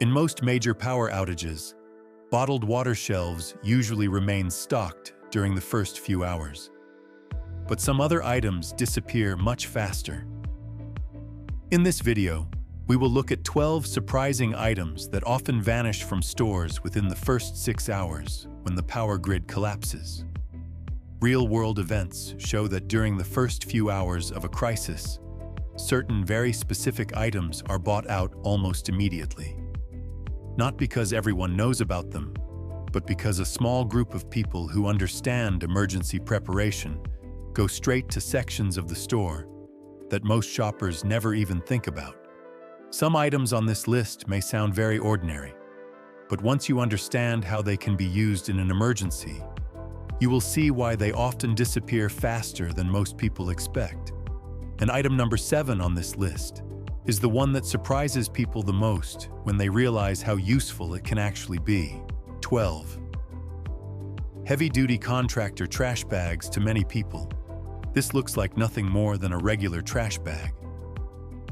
In most major power outages, bottled water shelves usually remain stocked during the first few hours. But some other items disappear much faster. In this video, we will look at 12 surprising items that often vanish from stores within the first 6 hours when the power grid collapses. Real-world events show that during the first few hours of a crisis, certain very specific items are bought out almost immediately. Not because everyone knows about them, but because a small group of people who understand emergency preparation go straight to sections of the store that most shoppers never even think about. Some items on this list may sound very ordinary, but once you understand how they can be used in an emergency, you will see why they often disappear faster than most people expect. And item number 7 on this list is the one that surprises people the most when they realize how useful it can actually be. 12. Heavy-duty contractor trash bags. To many people, this looks like nothing more than a regular trash bag.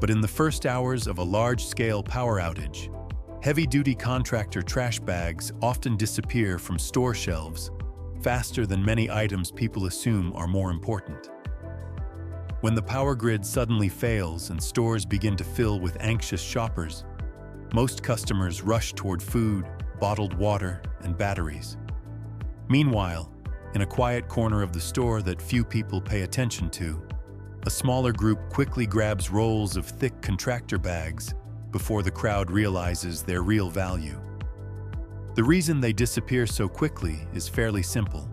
But in the first hours of a large-scale power outage, heavy-duty contractor trash bags often disappear from store shelves faster than many items people assume are more important. When the power grid suddenly fails and stores begin to fill with anxious shoppers, most customers rush toward food, bottled water, and batteries. Meanwhile, in a quiet corner of the store that few people pay attention to, a smaller group quickly grabs rolls of thick contractor bags before the crowd realizes their real value. The reason they disappear so quickly is fairly simple.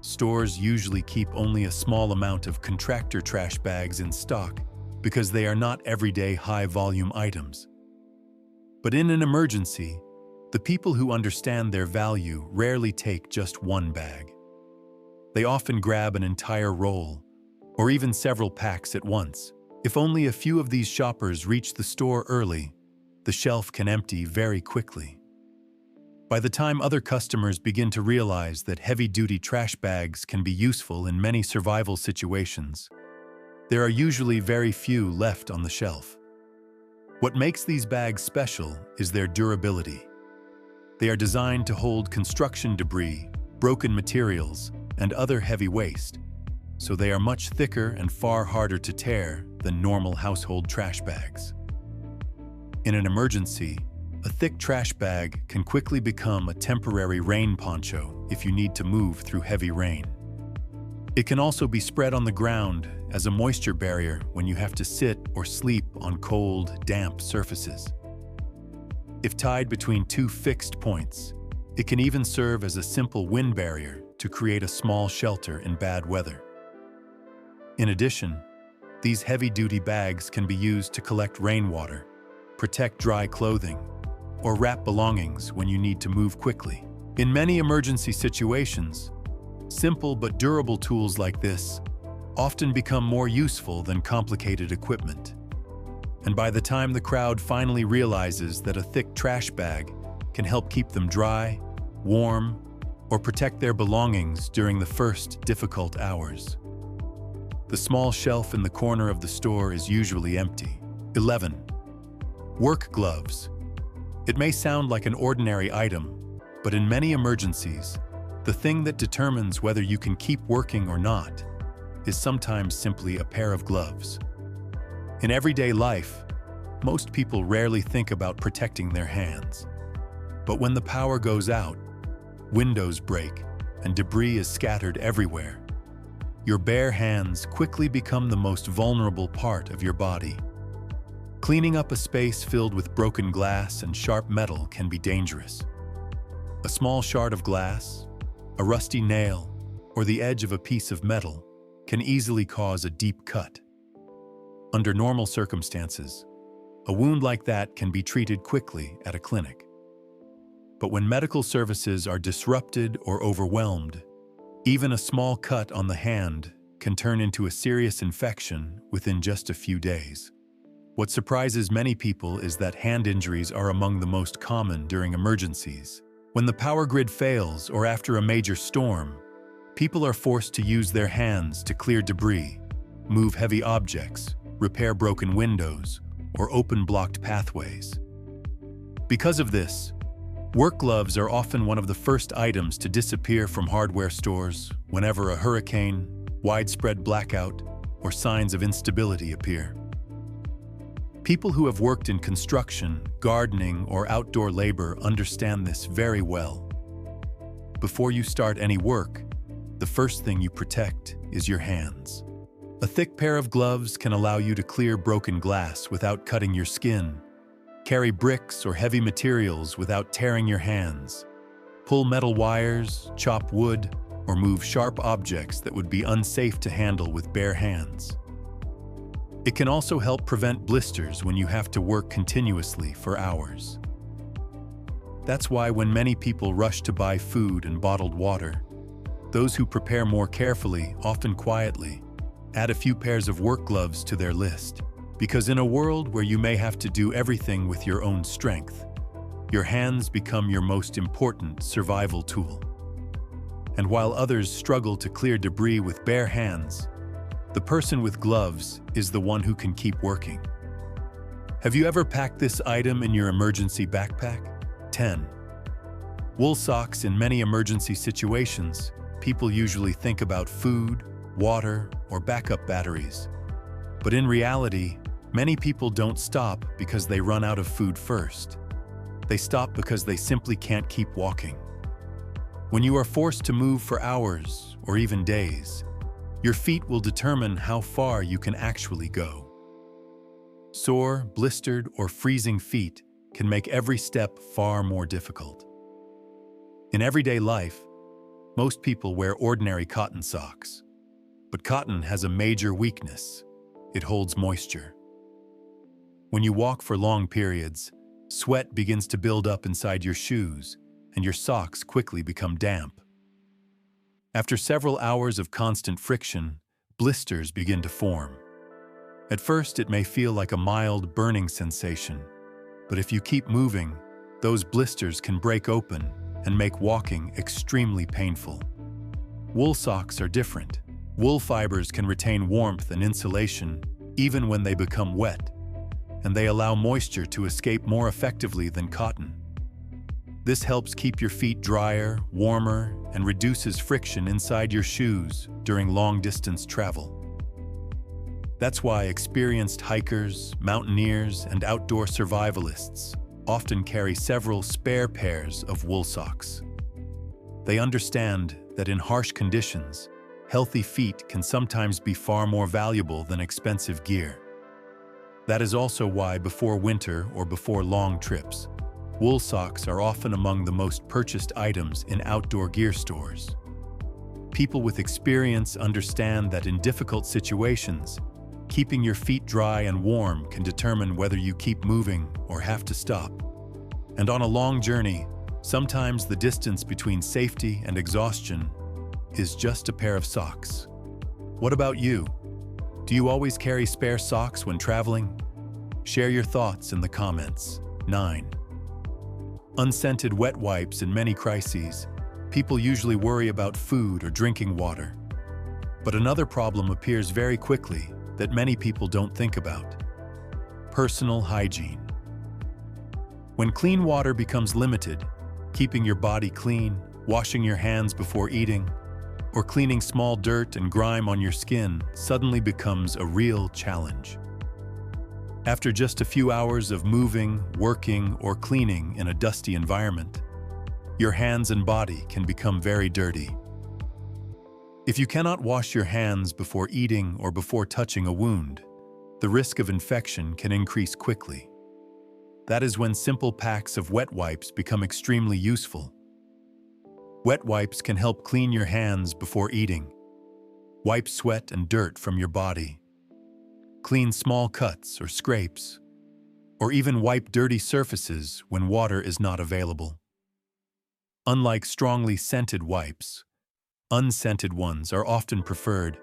Stores usually keep only a small amount of contractor trash bags in stock because they are not everyday high-volume items. But in an emergency, the people who understand their value rarely take just one bag. They often grab an entire roll, or even several packs at once. If only a few of these shoppers reach the store early, the shelf can empty very quickly. By the time other customers begin to realize that heavy-duty trash bags can be useful in many survival situations, there are usually very few left on the shelf. What makes these bags special is their durability. They are designed to hold construction debris, broken materials, and other heavy waste, so they are much thicker and far harder to tear than normal household trash bags. In an emergency, a thick trash bag can quickly become a temporary rain poncho if you need to move through heavy rain. It can also be spread on the ground as a moisture barrier when you have to sit or sleep on cold, damp surfaces. If tied between two fixed points, it can even serve as a simple wind barrier to create a small shelter in bad weather. In addition, these heavy-duty bags can be used to collect rainwater, protect dry clothing, or wrap belongings when you need to move quickly. In many emergency situations, simple but durable tools like this often become more useful than complicated equipment. And by the time the crowd finally realizes that a thick trash bag can help keep them dry, warm, or protect their belongings during the first difficult hours, the small shelf in the corner of the store is usually empty. 11. Work gloves. It may sound like an ordinary item, but in many emergencies, the thing that determines whether you can keep working or not is sometimes simply a pair of gloves. In everyday life, most people rarely think about protecting their hands. But when the power goes out, windows break, and debris is scattered everywhere, your bare hands quickly become the most vulnerable part of your body. Cleaning up a space filled with broken glass and sharp metal can be dangerous. A small shard of glass, a rusty nail, or the edge of a piece of metal can easily cause a deep cut. Under normal circumstances, a wound like that can be treated quickly at a clinic. But when medical services are disrupted or overwhelmed, even a small cut on the hand can turn into a serious infection within just a few days. What surprises many people is that hand injuries are among the most common during emergencies. When the power grid fails or after a major storm, people are forced to use their hands to clear debris, move heavy objects, repair broken windows, or open blocked pathways. Because of this, work gloves are often one of the first items to disappear from hardware stores whenever a hurricane, widespread blackout, or signs of instability appear. People who have worked in construction, gardening, or outdoor labor understand this very well. Before you start any work, the first thing you protect is your hands. A thick pair of gloves can allow you to clear broken glass without cutting your skin, carry bricks or heavy materials without tearing your hands, pull metal wires, chop wood, or move sharp objects that would be unsafe to handle with bare hands. It can also help prevent blisters when you have to work continuously for hours. That's why when many people rush to buy food and bottled water, those who prepare more carefully, often quietly, add a few pairs of work gloves to their list. Because in a world where you may have to do everything with your own strength, your hands become your most important survival tool. And while others struggle to clear debris with bare hands, the person with gloves is the one who can keep working. Have you ever packed this item in your emergency backpack? 10. Wool socks. In many emergency situations, people usually think about food, water, or backup batteries. But in reality, many people don't stop because they run out of food first. They stop because they simply can't keep walking. When you are forced to move for hours or even days, your feet will determine how far you can actually go. Sore, blistered, or freezing feet can make every step far more difficult. In everyday life, most people wear ordinary cotton socks. But cotton has a major weakness. It holds moisture. When you walk for long periods, sweat begins to build up inside your shoes, and your socks quickly become damp. After several hours of constant friction, blisters begin to form. At first, it may feel like a mild burning sensation, but if you keep moving, those blisters can break open and make walking extremely painful. Wool socks are different. Wool fibers can retain warmth and insulation even when they become wet, and they allow moisture to escape more effectively than cotton. This helps keep your feet drier, warmer, and reduces friction inside your shoes during long-distance travel. That's why experienced hikers, mountaineers, and outdoor survivalists often carry several spare pairs of wool socks. They understand that in harsh conditions, healthy feet can sometimes be far more valuable than expensive gear. That is also why before winter or before long trips, wool socks are often among the most purchased items in outdoor gear stores. People with experience understand that in difficult situations, keeping your feet dry and warm can determine whether you keep moving or have to stop. And on a long journey, sometimes the distance between safety and exhaustion is just a pair of socks. What about you? Do you always carry spare socks when traveling? Share your thoughts in the comments. 9. Unscented wet wipes. In many crises, people usually worry about food or drinking water. But another problem appears very quickly that many people don't think about: personal hygiene. When clean water becomes limited, keeping your body clean, washing your hands before eating, or cleaning small dirt and grime on your skin suddenly becomes a real challenge. After just a few hours of moving, working, or cleaning in a dusty environment, your hands and body can become very dirty. If you cannot wash your hands before eating or before touching a wound, the risk of infection can increase quickly. That is when simple packs of wet wipes become extremely useful. Wet wipes can help clean your hands before eating, wipe sweat and dirt from your body, clean small cuts or scrapes, or even wipe dirty surfaces when water is not available. Unlike strongly scented wipes, unscented ones are often preferred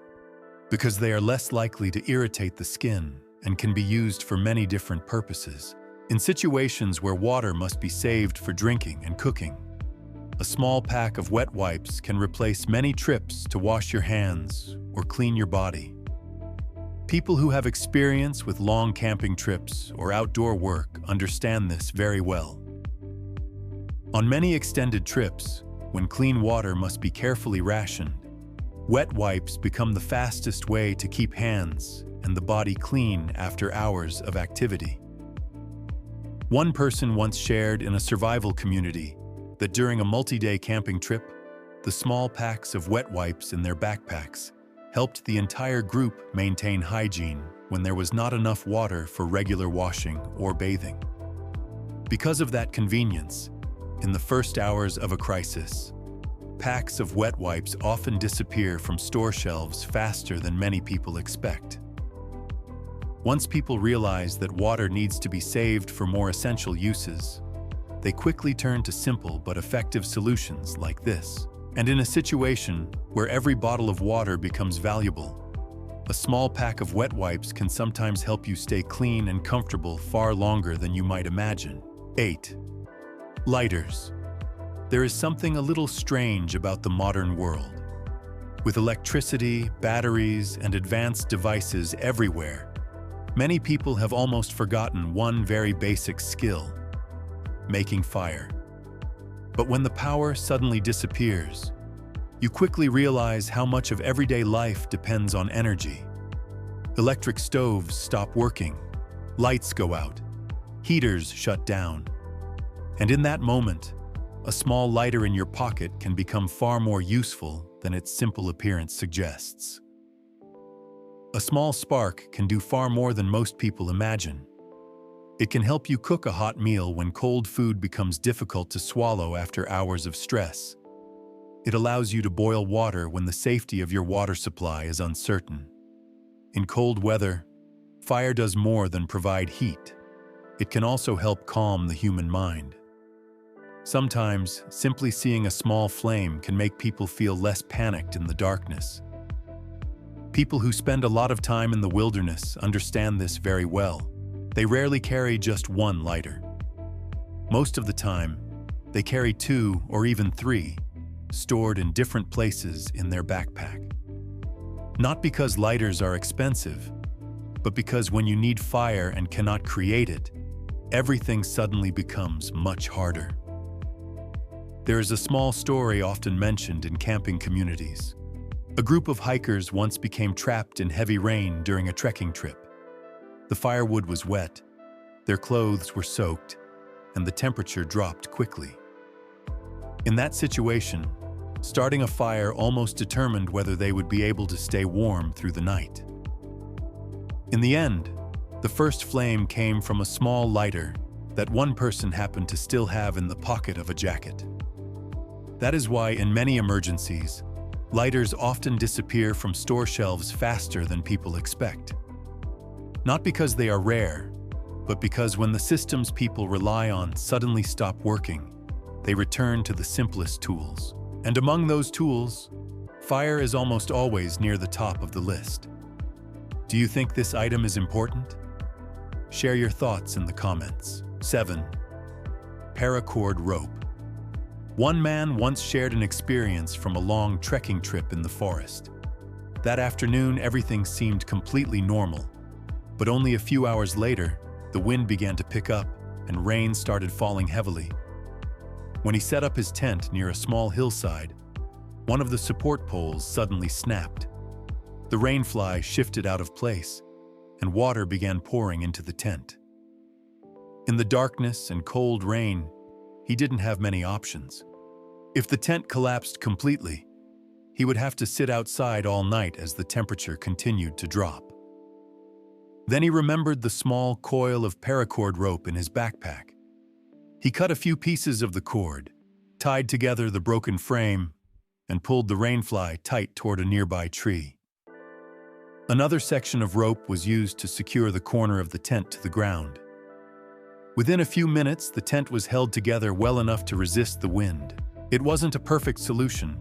because they are less likely to irritate the skin and can be used for many different purposes. In situations where water must be saved for drinking and cooking, a small pack of wet wipes can replace many trips to wash your hands or clean your body. People who have experience with long camping trips or outdoor work understand this very well. On many extended trips, when clean water must be carefully rationed, wet wipes become the fastest way to keep hands and the body clean after hours of activity. One person once shared in a survival community that during a multi-day camping trip, the small packs of wet wipes in their backpacks helped the entire group maintain hygiene when there was not enough water for regular washing or bathing. Because of that convenience, in the first hours of a crisis, packs of wet wipes often disappear from store shelves faster than many people expect. Once people realize that water needs to be saved for more essential uses, they quickly turn to simple but effective solutions like this. And in a situation where every bottle of water becomes valuable, a small pack of wet wipes can sometimes help you stay clean and comfortable far longer than you might imagine. 8. Lighters. There is something a little strange about the modern world. With electricity, batteries, and advanced devices everywhere, many people have almost forgotten one very basic skill: making fire. But when the power suddenly disappears, you quickly realize how much of everyday life depends on energy. Electric stoves stop working, lights go out, heaters shut down. And in that moment, a small lighter in your pocket can become far more useful than its simple appearance suggests. A small spark can do far more than most people imagine. It can help you cook a hot meal when cold food becomes difficult to swallow after hours of stress. It allows you to boil water when the safety of your water supply is uncertain. In cold weather, fire does more than provide heat. It can also help calm the human mind. Sometimes, simply seeing a small flame can make people feel less panicked in the darkness. People who spend a lot of time in the wilderness understand this very well. They rarely carry just one lighter. Most of the time, they carry 2 or even 3, stored in different places in their backpack. Not because lighters are expensive, but because when you need fire and cannot create it, everything suddenly becomes much harder. There is a small story often mentioned in camping communities. A group of hikers once became trapped in heavy rain during a trekking trip. The firewood was wet, their clothes were soaked, and the temperature dropped quickly. In that situation, starting a fire almost determined whether they would be able to stay warm through the night. In the end, the first flame came from a small lighter that one person happened to still have in the pocket of a jacket. That is why in many emergencies, lighters often disappear from store shelves faster than people expect. Not because they are rare, but because when the systems people rely on suddenly stop working, they return to the simplest tools. And among those tools, fire is almost always near the top of the list. Do you think this item is important? Share your thoughts in the comments. 7. Paracord rope. One man once shared an experience from a long trekking trip in the forest. That afternoon, everything seemed completely normal, but only a few hours later, the wind began to pick up and rain started falling heavily. When he set up his tent near a small hillside, one of the support poles suddenly snapped. The rainfly shifted out of place, and water began pouring into the tent. In the darkness and cold rain, he didn't have many options. If the tent collapsed completely, he would have to sit outside all night as the temperature continued to drop. Then he remembered the small coil of paracord rope in his backpack. He cut a few pieces of the cord, tied together the broken frame, and pulled the rainfly tight toward a nearby tree. Another section of rope was used to secure the corner of the tent to the ground. Within a few minutes, the tent was held together well enough to resist the wind. It wasn't a perfect solution,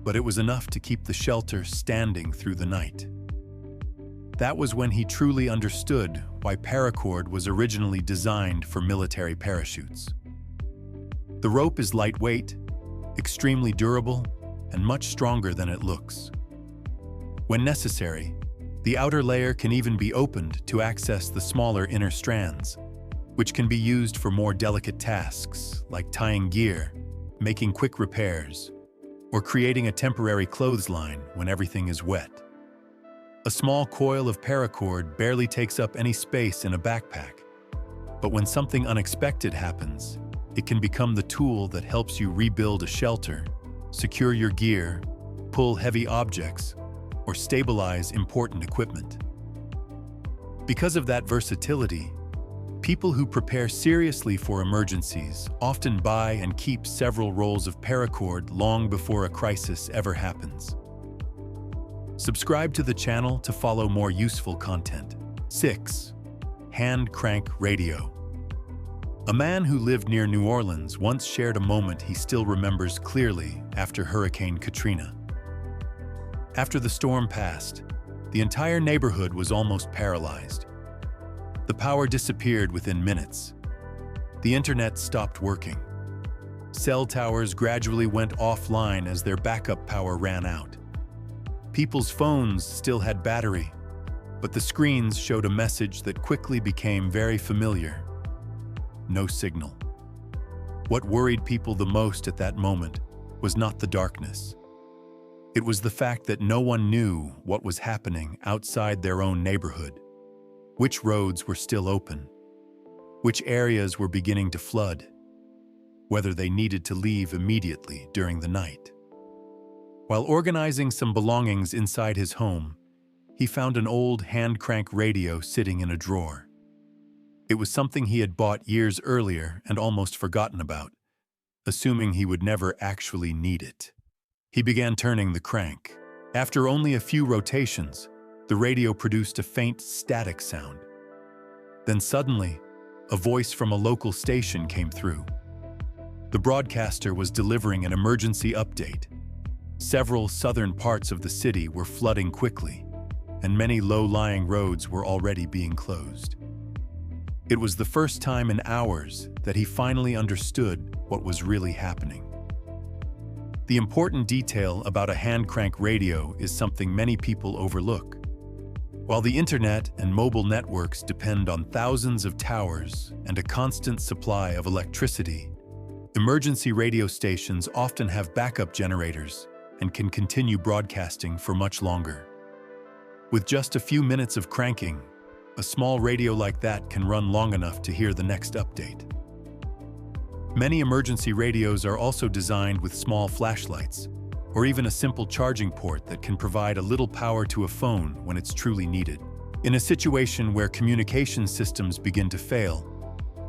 but it was enough to keep the shelter standing through the night. That was when he truly understood why paracord was originally designed for military parachutes. The rope is lightweight, extremely durable, and much stronger than it looks. When necessary, the outer layer can even be opened to access the smaller inner strands. which can be used for more delicate tasks like tying gear, making quick repairs, or creating a temporary clothesline when everything is wet. A small coil of paracord barely takes up any space in a backpack, but when something unexpected happens, it can become the tool that helps you rebuild a shelter, secure your gear, pull heavy objects, or stabilize important equipment. Because of that versatility, people who prepare seriously for emergencies often buy and keep several rolls of paracord long before a crisis ever happens. Subscribe to the channel to follow more useful content. 6. Hand crank radio. A man who lived near New Orleans once shared a moment he still remembers clearly after Hurricane Katrina. After the storm passed, the entire neighborhood was almost paralyzed. The power disappeared within minutes. The internet stopped working. Cell towers gradually went offline as their backup power ran out. People's phones still had battery, but the screens showed a message that quickly became very familiar. No signal. What worried people the most at that moment was not the darkness. It was the fact that no one knew what was happening outside their own neighborhood. Which roads were still open? Which areas were beginning to flood? Whether they needed to leave immediately during the night. While organizing some belongings inside his home, he found an old hand-crank radio sitting in a drawer. It was something he had bought years earlier and almost forgotten about, assuming he would never actually need it. He began turning the crank. After only a few rotations, the radio produced a faint static sound. Then suddenly, a voice from a local station came through. The broadcaster was delivering an emergency update. Several southern parts of the city were flooding quickly, and many low-lying roads were already being closed. It was the first time in hours that he finally understood what was really happening. The important detail about a hand-crank radio is something many people overlook. While the internet and mobile networks depend on thousands of towers and a constant supply of electricity, emergency radio stations often have backup generators and can continue broadcasting for much longer. With just a few minutes of cranking, a small radio like that can run long enough to hear the next update. Many emergency radios are also designed with small flashlights, or even a simple charging port that can provide a little power to a phone when it's truly needed. In a situation where communication systems begin to fail,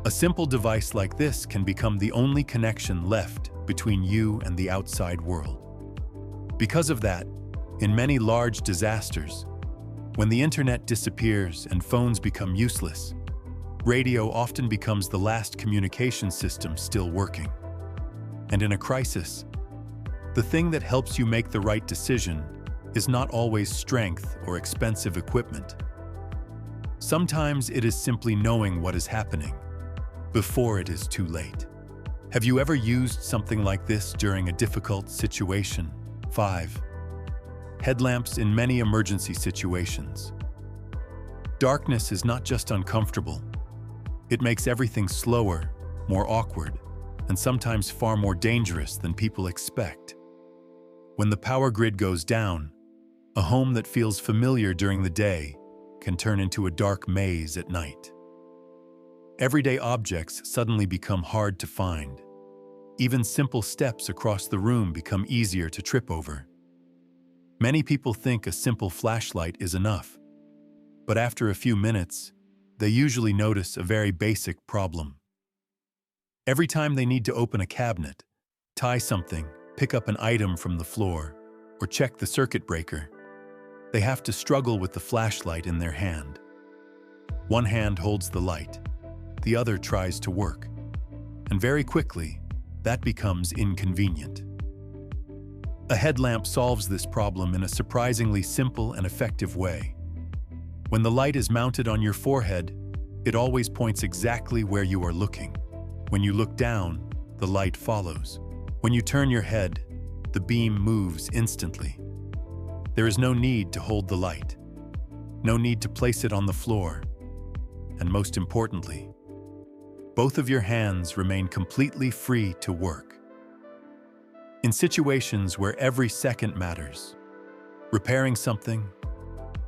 a simple device like this can become the only connection left between you and the outside world. Because of that, in many large disasters, when the internet disappears and phones become useless, radio often becomes the last communication system still working. And in a crisis, the thing that helps you make the right decision is not always strength or expensive equipment. Sometimes it is simply knowing what is happening before it is too late. Have you ever used something like this during a difficult situation? 5. Headlamps in many emergency situations. Darkness is not just uncomfortable. It makes everything slower, more awkward, and sometimes far more dangerous than people expect. When the power grid goes down, a home that feels familiar during the day can turn into a dark maze at night. Everyday objects suddenly become hard to find. Even simple steps across the room become easier to trip over. Many people think a simple flashlight is enough, but after a few minutes, they usually notice a very basic problem. Every time they need to open a cabinet, tie something, pick up an item from the floor, or check the circuit breaker, they have to struggle with the flashlight in their hand. One hand holds the light, the other tries to work, and very quickly, that becomes inconvenient. A headlamp solves this problem in a surprisingly simple and effective way. When the light is mounted on your forehead, it always points exactly where you are looking. When you look down, the light follows. When you turn your head, the beam moves instantly. There is no need to hold the light, no need to place it on the floor, and most importantly, both of your hands remain completely free to work. In situations where every second matters, repairing something,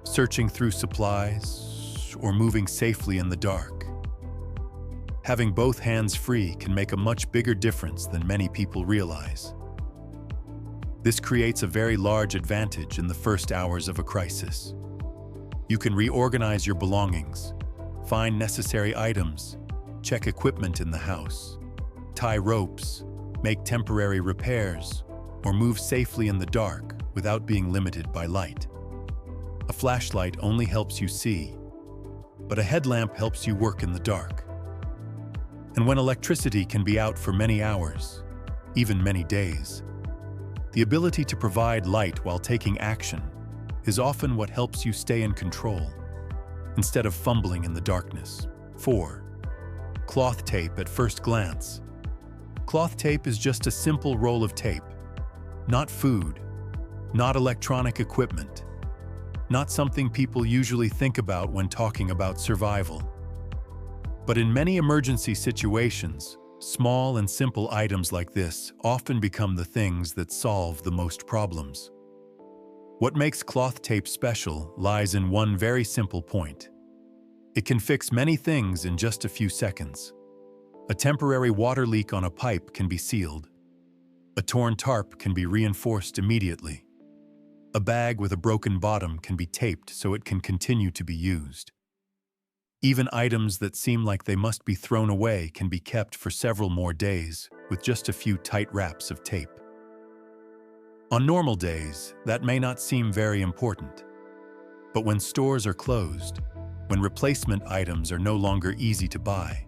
searching through supplies, or moving safely in the dark, having both hands free can make a much bigger difference than many people realize. This creates a very large advantage in the first hours of a crisis. You can reorganize your belongings, find necessary items, check equipment in the house, tie ropes, make temporary repairs, or move safely in the dark without being limited by light. A flashlight only helps you see, but a headlamp helps you work in the dark. And when electricity can be out for many hours, even many days, the ability to provide light while taking action is often what helps you stay in control, instead of fumbling in the darkness. 4. Cloth tape at first glance. Cloth tape is just a simple roll of tape. Not food, not electronic equipment, not something people usually think about when talking about survival. But in many emergency situations, small and simple items like this often become the things that solve the most problems. What makes cloth tape special lies in one very simple point. It can fix many things in just a few seconds. A temporary water leak on a pipe can be sealed. A torn tarp can be reinforced immediately. A bag with a broken bottom can be taped so it can continue to be used. Even items that seem like they must be thrown away can be kept for several more days with just a few tight wraps of tape. On normal days, that may not seem very important. But when stores are closed, when replacement items are no longer easy to buy,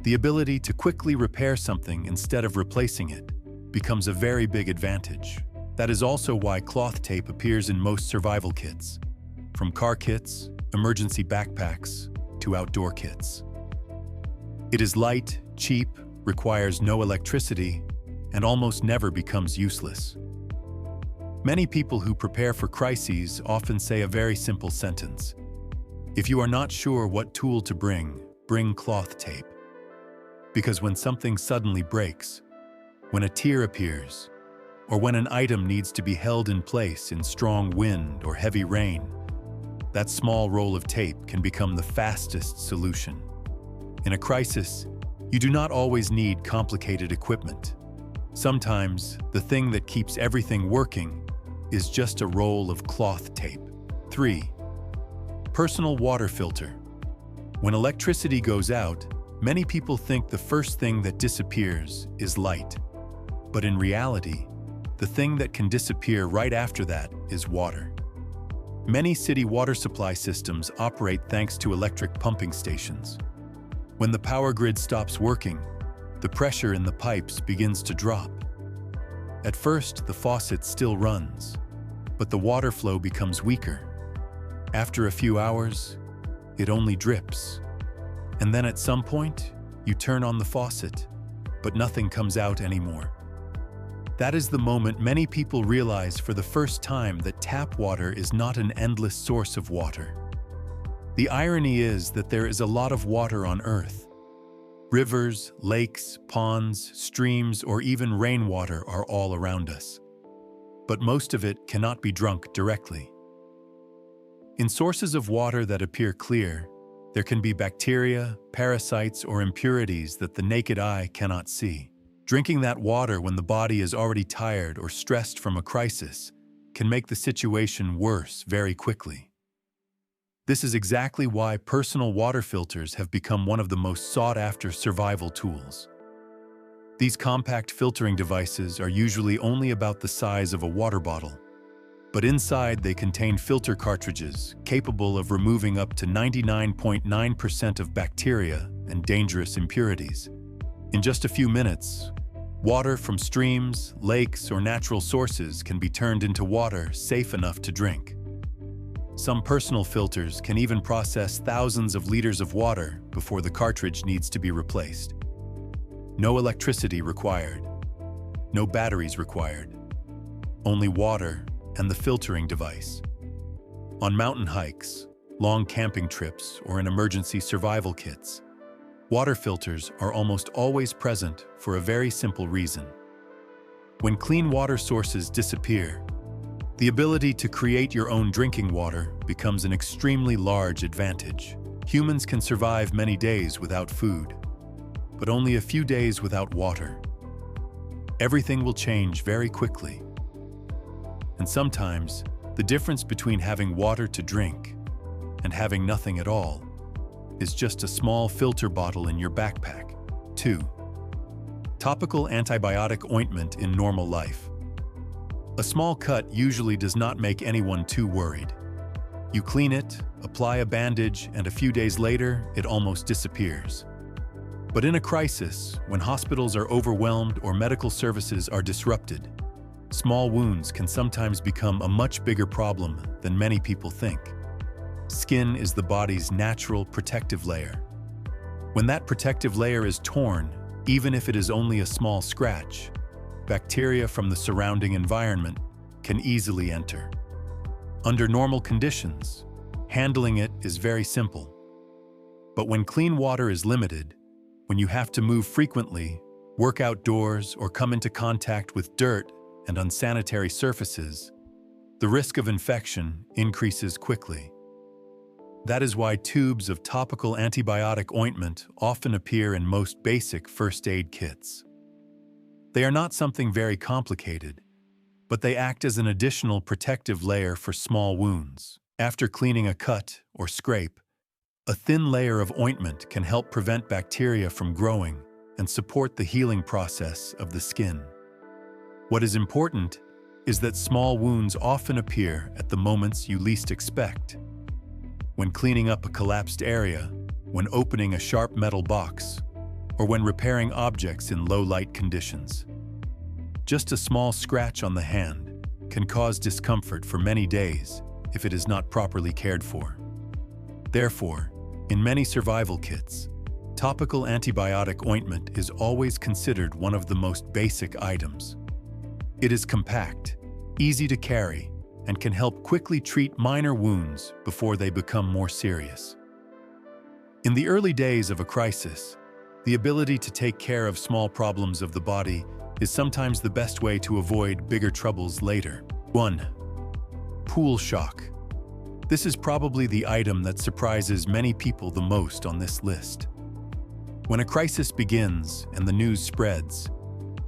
the ability to quickly repair something instead of replacing it becomes a very big advantage. That is also why cloth tape appears in most survival kits, from car kits, emergency backpacks, to outdoor kits. It is light, cheap, requires no electricity, and almost never becomes useless. Many people who prepare for crises often say a very simple sentence. If you are not sure what tool to bring cloth tape. Because when something suddenly breaks, when a tear appears, or when an item needs to be held in place in strong wind or heavy rain, that small roll of tape can become the fastest solution. In a crisis, you do not always need complicated equipment. Sometimes, the thing that keeps everything working is just a roll of cloth tape. 3. Personal water filter. When electricity goes out, many people think the first thing that disappears is light. But in reality, the thing that can disappear right after that is water. Many city water supply systems operate thanks to electric pumping stations. When the power grid stops working, the pressure in the pipes begins to drop. At first, the faucet still runs, but the water flow becomes weaker. After a few hours, it only drips. And then at some point, you turn on the faucet, but nothing comes out anymore. That is the moment many people realize for the first time that tap water is not an endless source of water. The irony is that there is a lot of water on Earth. Rivers, lakes, ponds, streams, or even rainwater are all around us. But most of it cannot be drunk directly. In sources of water that appear clear, there can be bacteria, parasites, or impurities that the naked eye cannot see. Drinking that water when the body is already tired or stressed from a crisis can make the situation worse very quickly. This is exactly why personal water filters have become one of the most sought-after survival tools. These compact filtering devices are usually only about the size of a water bottle, but inside they contain filter cartridges capable of removing up to 99.9% of bacteria and dangerous impurities. In just a few minutes, water from streams, lakes, or natural sources can be turned into water safe enough to drink. Some personal filters can even process thousands of liters of water before the cartridge needs to be replaced. No electricity required. No batteries required. Only water and the filtering device. On mountain hikes, long camping trips, or in emergency survival kits, Water filters are almost always present for a very simple reason. When clean water sources disappear, the ability to create your own drinking water becomes an extremely large advantage. Humans can survive many days without food, but only a few days without water. Everything will change very quickly. And sometimes, the difference between having water to drink and having nothing at all is just a small filter bottle in your backpack. 2. Topical antibiotic ointment in normal life. A small cut usually does not make anyone too worried. You clean it, apply a bandage, and a few days later, it almost disappears. But in a crisis, when hospitals are overwhelmed or medical services are disrupted, small wounds can sometimes become a much bigger problem than many people think. Skin is the body's natural protective layer. When that protective layer is torn, even if it is only a small scratch, bacteria from the surrounding environment can easily enter. Under normal conditions, handling it is very simple. But when clean water is limited, when you have to move frequently, work outdoors, or come into contact with dirt and unsanitary surfaces, the risk of infection increases quickly. That is why tubes of topical antibiotic ointment often appear in most basic first aid kits. They are not something very complicated, but they act as an additional protective layer for small wounds. After cleaning a cut or scrape, a thin layer of ointment can help prevent bacteria from growing and support the healing process of the skin. What is important is that small wounds often appear at the moments you least expect. When cleaning up a collapsed area, when opening a sharp metal box, or when repairing objects in low-light conditions. Just a small scratch on the hand can cause discomfort for many days if it is not properly cared for. Therefore, in many survival kits, topical antibiotic ointment is always considered one of the most basic items. It is compact, easy to carry, and can help quickly treat minor wounds before they become more serious. In the early days of a crisis, the ability to take care of small problems of the body is sometimes the best way to avoid bigger troubles later. 1. Pool shock. This is probably the item that surprises many people the most on this list. When a crisis begins and the news spreads,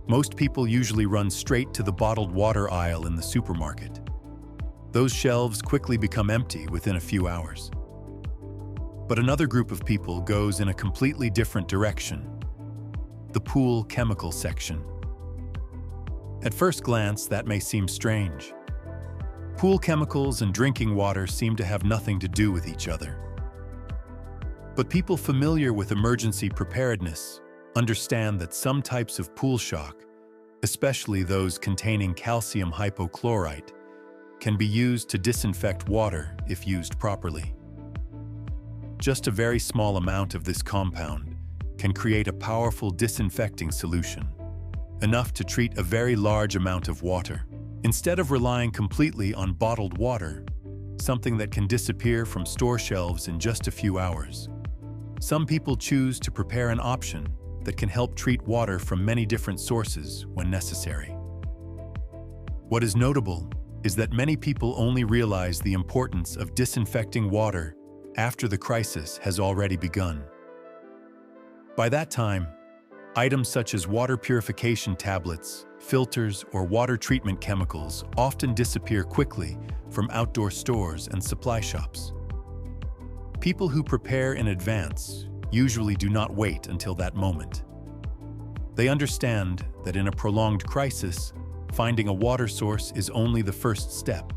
most people usually run straight to the bottled water aisle in the supermarket. Those shelves quickly become empty within a few hours. But another group of people goes in a completely different direction: the pool chemical section. At first glance, that may seem strange. Pool chemicals and drinking water seem to have nothing to do with each other. But people familiar with emergency preparedness understand that some types of pool shock, especially those containing calcium hypochlorite, can be used to disinfect water if used properly. Just a very small amount of this compound can create a powerful disinfecting solution, enough to treat a very large amount of water. Instead of relying completely on bottled water, something that can disappear from store shelves in just a few hours, some people choose to prepare an option that can help treat water from many different sources when necessary. What is notable is that many people only realize the importance of disinfecting water after the crisis has already begun. By that time, items such as water purification tablets, filters, or water treatment chemicals often disappear quickly from outdoor stores and supply shops. People who prepare in advance usually do not wait until that moment. They understand that in a prolonged crisis, finding a water source is only the first step.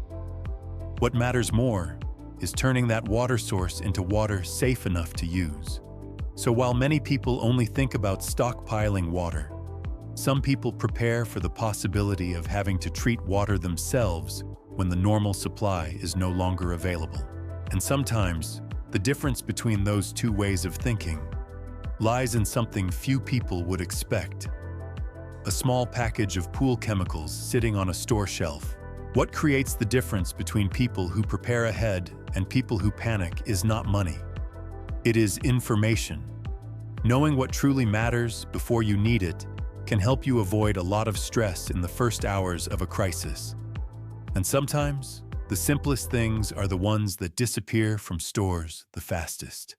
What matters more is turning that water source into water safe enough to use. So while many people only think about stockpiling water, some people prepare for the possibility of having to treat water themselves when the normal supply is no longer available. And sometimes, the difference between those two ways of thinking lies in something few people would expect: a small package of pool chemicals sitting on a store shelf. What creates the difference between people who prepare ahead and people who panic is not money. It is information. Knowing what truly matters before you need it can help you avoid a lot of stress in the first hours of a crisis. And sometimes, the simplest things are the ones that disappear from stores the fastest.